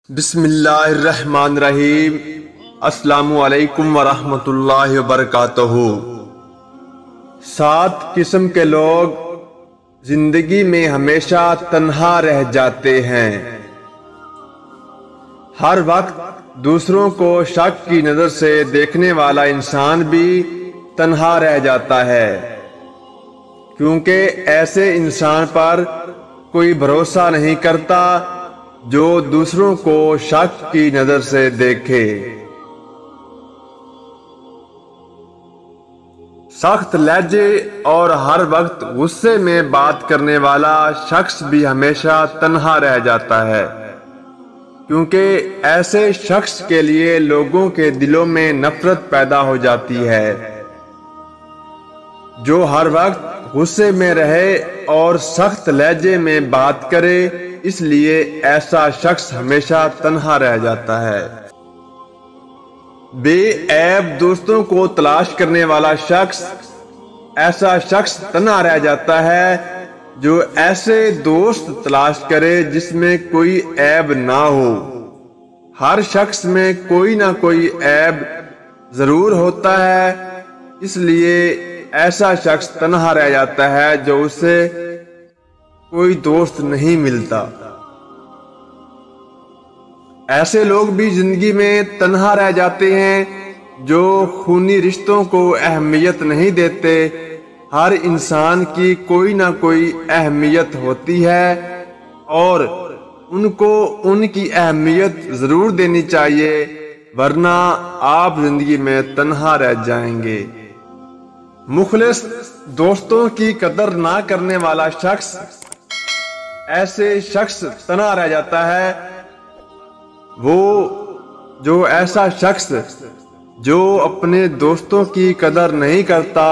बिस्मिल्लाहिर्रहमानिर्रहीम। अस्सलामु अलैकुम वरहमतुल्लाहि वबरकातुहू। 7 किस्म के लोग जिंदगी में हमेशा तन्हा रह जाते हैं। हर वक्त दूसरों को शक की नजर से देखने वाला इंसान भी तन्हा रह जाता है, क्योंकि ऐसे इंसान पर कोई भरोसा नहीं करता जो दूसरों को शक की नजर से देखे। सख्त लहजे और हर वक्त गुस्से में बात करने वाला शख्स भी हमेशा तन्हा रह जाता है, क्योंकि ऐसे शख्स के लिए लोगों के दिलों में नफरत पैदा हो जाती है। जो हर वक्त गुस्से में रहे और सख्त लहजे में बात करे, इसलिए ऐसा शख्स हमेशा तन्हा रह जाता है। बेऐब दोस्तों को तलाश करने वाला शख्स, ऐसा शख्स तन्हा रह जाता है जो ऐसे दोस्त तलाश करे जिसमें कोई ऐब ना हो। हर शख्स में कोई ना कोई ऐब जरूर होता है, इसलिए ऐसा शख्स तन्हा रह जाता है जो उसे कोई दोस्त नहीं मिलता। ऐसे लोग भी जिंदगी में तन्हा रह जाते हैं जो खूनी रिश्तों को अहमियत नहीं देते। हर इंसान की कोई ना कोई अहमियत होती है और उनको उनकी अहमियत जरूर देनी चाहिए, वरना आप जिंदगी में तन्हा रह जाएंगे। मुखलिस दोस्तों की कदर ना करने वाला शख्स, ऐसे शख्स तन्हा रह जाता है। वो ऐसा शख्स जो अपने दोस्तों की कदर नहीं करता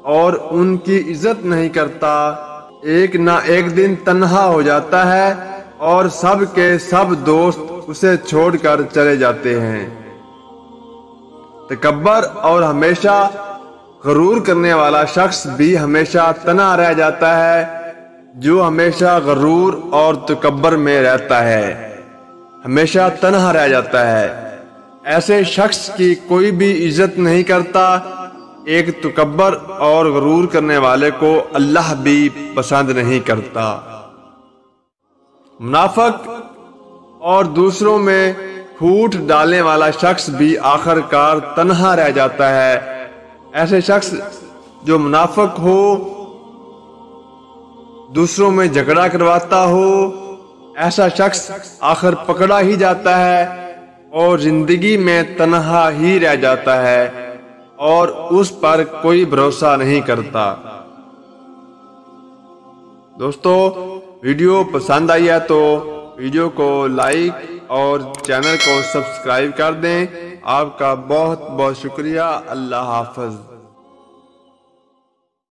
और उनकी इज्जत नहीं करता, एक ना एक दिन तन्हा हो जाता है और सब के सब दोस्त उसे छोड़कर चले जाते हैं। तकब्बर और हमेशा गरूर करने वाला शख्स भी हमेशा तन्हा रह जाता है। जो हमेशा गरूर और तकब्बर में रहता है, हमेशा तन्हा रह जाता है। ऐसे शख्स की कोई भी इज्जत नहीं करता। एक तकब्बर और गरूर करने वाले को अल्लाह भी पसंद नहीं करता। मुनाफिक और दूसरों में फूट डालने वाला शख्स भी आखिरकार तन्हा रह जाता है। ऐसे शख्स जो मुनाफिक हो, दूसरों में झगड़ा करवाता हो, ऐसा शख्स आखिर पकड़ा ही जाता है और जिंदगी में तन्हा ही रह जाता है और उस पर कोई भरोसा नहीं करता। दोस्तों, वीडियो पसंद आई है तो वीडियो को लाइक और चैनल को सब्सक्राइब कर दें। आपका बहुत बहुत शुक्रिया। अल्लाह हाफ़िज़।